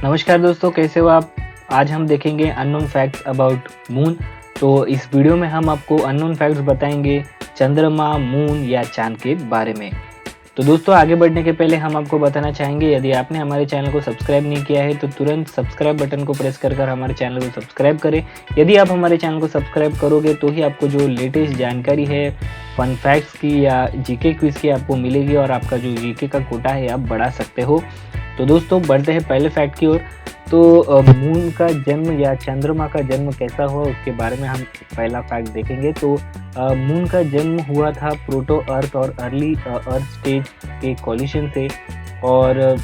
नमस्कार दोस्तों, कैसे हो आप? आज हम देखेंगे अननोन फैक्ट्स अबाउट मून। तो इस वीडियो में हम आपको अननोन फैक्ट्स बताएंगे चंद्रमा, मून या चाँद के बारे में। तो दोस्तों, आगे बढ़ने के पहले हम आपको बताना चाहेंगे, यदि आपने हमारे चैनल को सब्सक्राइब नहीं किया है तो तुरंत सब्सक्राइब बटन को प्रेस कर हमारे चैनल को सब्सक्राइब करें। यदि आप हमारे चैनल को सब्सक्राइब करोगे तो ही आपको जो लेटेस्ट जानकारी है फन फैक्ट्स की या जीके क्विज की आपको मिलेगी और आपका जो जीके का कोटा है आप बढ़ा सकते हो। तो दोस्तों, बढ़ते हैं पहले फैक्ट की ओर। तो मून का जन्म या चंद्रमा का जन्म कैसा हुआ उसके बारे में हम पहला फैक्ट देखेंगे। तो मून का जन्म हुआ था प्रोटो अर्थ और अर्ली अर्थ स्टेज के कॉलिशन से, और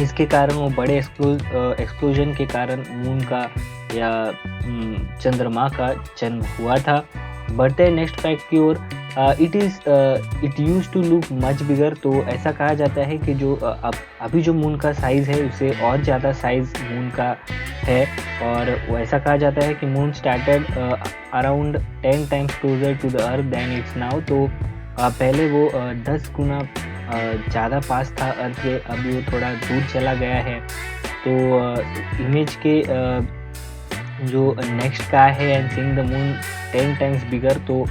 इसके कारण वो बड़े एक्सप्लोजन के कारण मून का या चंद्रमा का जन्म हुआ था। बढ़ते हैं नेक्स्ट फैक्ट की ओर। It use to look much bigger. तो ऐसा कहा जाता है कि जो अभी जो मून का साइज है उससे और ज़्यादा साइज मून का है, और वो ऐसा कहा जाता है कि moon started around 10 times closer to the earth than it's now. तो पहले वो 10 गुना ज़्यादा पास था अर्थ के, अभी वो थोड़ा दूर चला गया है। तो इमेज के जो नेक्स्ट का है and seeing the moon 10 times bigger, तो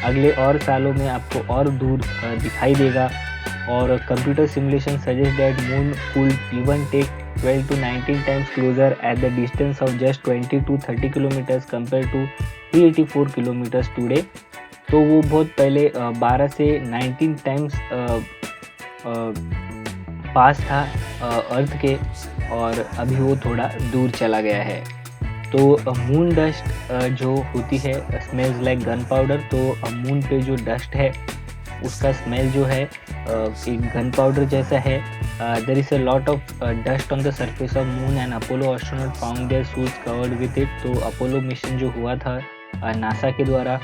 अगले और सालों में आपको और दूर दिखाई देगा। और computer simulation suggest that moon could even take 12 to 19 times closer at the distance of just 20 to 30 kilometers compared to 384 kilometers today। तो वो बहुत पहले 12 से 19 टाइम्स पास था अर्थ के, और अभी वो थोड़ा दूर चला गया है। तो मून डस्ट जो होती है स्मेल्स लाइक गन पाउडर। तो मून पे जो डस्ट है उसका स्मेल जो है एक गन पाउडर जैसा है। There is a lot of dust on the surface of moon and Apollo astronaut found their suits covered with it. तो अपोलो मिशन जो हुआ था नासा के द्वारा,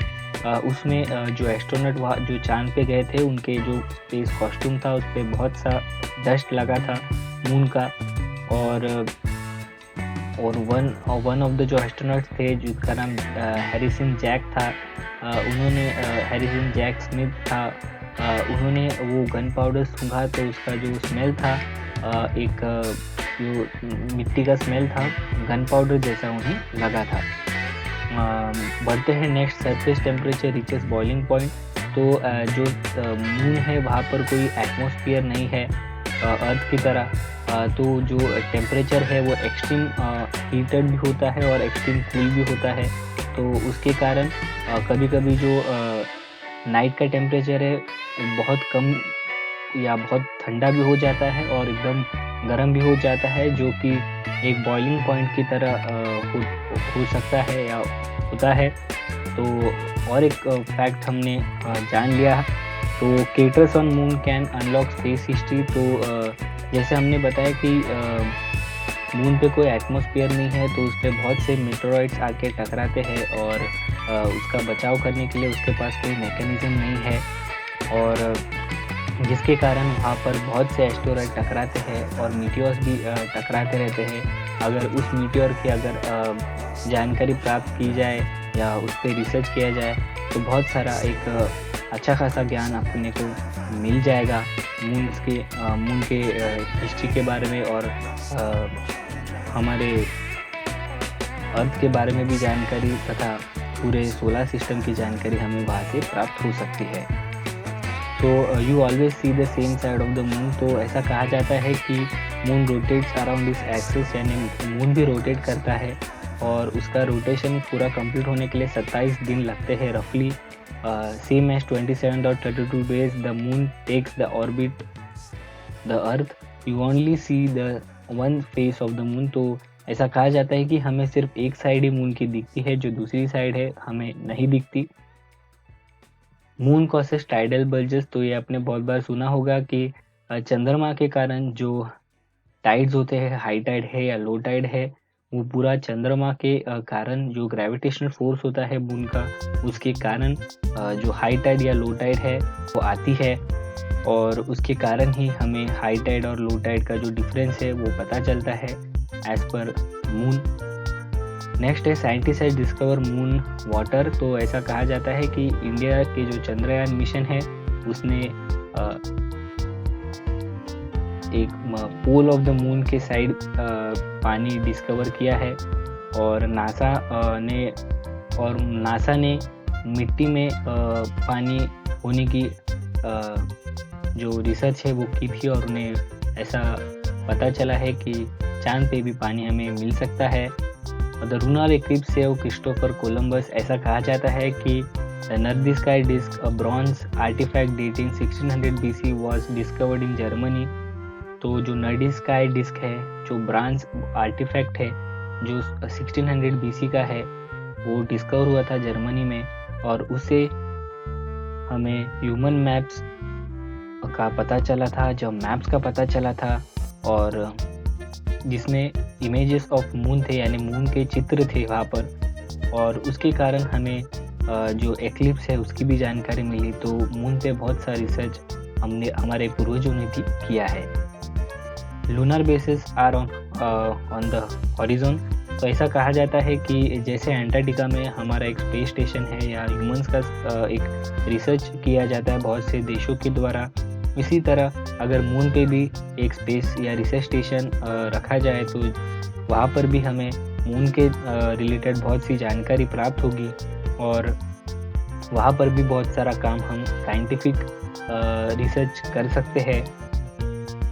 उसमें जो एस्ट्रोनॉट वहाँ जो चांद पे गए थे उनके जो स्पेस कॉस्ट्यूम था उस पर बहुत सा डस्ट लगा था मून का। और वन ऑफ द जो एस्ट्रोनॉट्स थे जिसका नाम हैरिसन जैक था, उन्होंने हैरिसन जैक स्मिथ था, उन्होंने वो गन पाउडर सूंघा तो उसका जो स्मेल था एक जो मिट्टी का स्मेल था, गन पाउडर जैसा उन्हें लगा था। बढ़ते हैं next. Surface temperature reaches boiling point. तो जो मून है वहाँ पर कोई एटमॉस्फेयर नहीं है अर्थ की तरह। तो जो टेम्परेचर है वो एक्सट्रीम हीटेड भी होता है और एक्सट्रीम कूल भी होता है। तो उसके कारण कभी कभी जो नाइट का टेम्परेचर है बहुत कम या बहुत ठंडा भी हो जाता है और एकदम गर्म भी हो जाता है, जो कि एक बॉइलिंग पॉइंट की तरह हो सकता है या होता है। तो और एक फैक्ट हमने जान लिया। तो craters on moon can unlock space history. तो जैसे हमने बताया कि मून पे कोई एटमॉस्फेयर नहीं है, तो उस पर बहुत से मेटेरॉइड्स आके टकराते हैं और उसका बचाव करने के लिए उसके पास कोई मैकेनिज्म नहीं है, और जिसके कारण वहाँ पर बहुत से एस्टेरॉइड टकराते हैं और मीटियोर्स भी टकराते रहते हैं। अगर उस मीटियोर की जानकारी प्राप्त की जाए या उस पर रिसर्च किया जाए तो बहुत सारा एक अच्छा खासा ज्ञान अपने को मिल जाएगा मून के हिस्ट्री के बारे में, और हमारे अर्थ के बारे में भी जानकारी तथा पूरे सोलर सिस्टम की जानकारी हमें वहाँ से प्राप्त हो सकती है। तो you always see the same side of the moon. तो ऐसा कहा जाता है कि मून रोटेट्स अराउंड इस एक्सिस, यानी मून भी रोटेट करता है और उसका रोटेशन पूरा कंप्लीट होने के लिए 27 दिन लगते हैं रफली। Same as 27.32 days the moon takes the orbit the earth. You only see the one face of the moon. तो ऐसा कहा जाता है कि हमें सिर्फ एक साइड ही मून की दिखती है, जो दूसरी साइड है हमें नहीं दिखती। Moon causes tidal bulges. तो ये आपने बहुत बार सुना होगा कि चंद्रमा के कारण जो टाइड्स होते हैं, हाई टाइड है या लो टाइड है, वो पूरा चंद्रमा के कारण जो ग्रेविटेशनल फोर्स होता है मून का, उसके कारण जो हाई टाइड या लो टाइड है वो आती है, और उसके कारण ही हमें हाई टाइड और लो टाइड का जो डिफरेंस है वो पता चलता है एज पर मून। नेक्स्ट है scientist has discover moon water. तो ऐसा कहा जाता है कि इंडिया के जो चंद्रयान मिशन है उसने एक पोल ऑफ द मून के साइड पानी डिस्कवर किया है, और नासा ने मिट्टी में पानी होने की जो रिसर्च है वो की थी, और उन्हें ऐसा पता चला है कि चांद पे भी पानी हमें मिल सकता है। द लूनर इक्लिप्स से क्रिस्टोफर कोलंबस, ऐसा कहा जाता है कि the north sky disk, a bronze artifact dating 1600 BC was discovered in Germany. तो जो नॉर्थ स्काई डिस्क है, जो ब्रॉन्ज आर्टिफैक्ट है, जो 1600 BC का है, वो डिस्कवर हुआ था जर्मनी में, और उसे हमें ह्यूमन मैप्स का पता चला था, जो मैप्स का पता चला था, और जिसमें इमेजेस ऑफ मून थे, यानी मून के चित्र थे वहाँ पर, और उसके कारण हमें जो एक्लिप्स है उसकी भी जानकारी मिली। तो मून पे बहुत सा रिसर्च हमारे पूर्वजों ने भी किया है। Lunar bases are on the horizon. तो ऐसा कहा जाता है कि जैसे एंटार्क्टिका में हमारा एक स्पेस स्टेशन है, या ह्यूमंस का एक रिसर्च किया जाता है बहुत से देशों के द्वारा, इसी तरह अगर मून पे भी एक स्पेस या रिसर्च स्टेशन रखा जाए तो वहाँ पर भी हमें मून के रिलेटेड बहुत सी जानकारी प्राप्त होगी, और वहाँ पर भी बहुत सारा काम हम साइंटिफिक रिसर्च कर सकते हैं।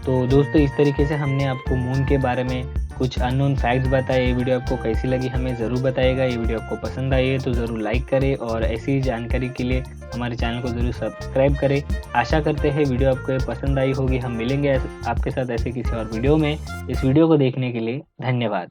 तो दोस्तों, इस तरीके से हमने आपको मून के बारे में कुछ अननोन फैक्ट्स बताए। ये वीडियो आपको कैसी लगी हमें ज़रूर बताइएगा। ये वीडियो आपको पसंद आई है तो ज़रूर लाइक करें, और ऐसी जानकारी के लिए हमारे चैनल को ज़रूर सब्सक्राइब करें। आशा करते हैं वीडियो आपको पसंद आई होगी। हम मिलेंगे आपके साथ ऐसे किसी और वीडियो में। इस वीडियो को देखने के लिए धन्यवाद।